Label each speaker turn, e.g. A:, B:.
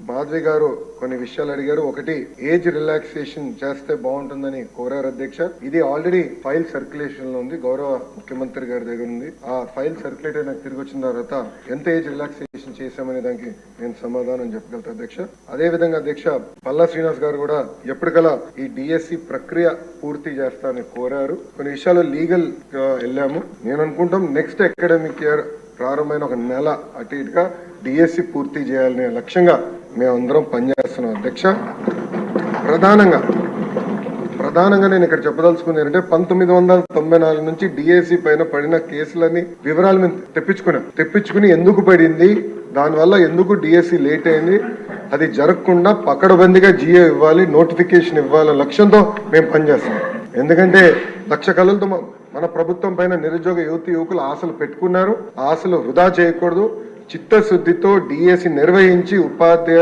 A: మాధవి గారు కొన్ని విషయాలు అడిగారు. ఒకటి, ఏజ్ రిలాక్సేషన్ చేస్తే బాగుంటుందని కోరారు అధ్యక్ష. ఇది ఆల్రెడీ ఫైల్ సర్క్యులేషన్ లో ఉంది, గౌరవ ముఖ్యమంత్రి గారి దగ్గర ఉంది. ఆ ఫైల్ సర్క్యులేట్ అయినా తిరిగి వచ్చిన తర్వాత ఎంత ఏజ్ రిలాక్సేషన్ చేశామనే దానికి నేను సమాధానం చెప్పగలుగుతా అధ్యక్ష. అదే విధంగా అధ్యక్ష, పల్లా శ్రీనివాస్ గారు కూడా ఎప్పటికలా ఈ డిఎస్సి ప్రక్రియ పూర్తి చేస్తానని కోరారు. కొన్ని విషయాలు లీగల్ వెళ్ళాము. నేను అనుకుంటాం నెక్స్ట్ అకాడమిక్ ఇయర్ ప్రారంభమైన ఒక నెల అటు ఇటుగా డిఎస్సి పూర్తి చేయాలనే లక్ష్యంగా మేమందరం పనిచేస్తున్నాం అధ్యక్ష. ప్రధానంగా నేను ఇక్కడ చెప్పదలుచుకుంది ఏంటంటే 1994 నుంచి డిఎస్సి పైన పడిన కేసులని వివరాలు మేము తెప్పించుకుని ఎందుకు పడింది, దానివల్ల ఎందుకు డిఎస్సి లేట్ అయింది, అది జరగకుండా పకడ్బందీగా జియో ఇవ్వాలి, నోటిఫికేషన్ ఇవ్వాలనే లక్ష్యంతో మేము పనిచేస్తున్నాం. ఎందుకంటే లక్ష కళలతో మన ప్రభుత్వం పైన నిరుద్యోగ యువకులు ఆశలు పెట్టుకున్నారు. ఆశలు వృధా చేయకూడదు. చిత్తశుద్ధితో డిఎస్సి నిర్వహించి ఉపాధ్యాయ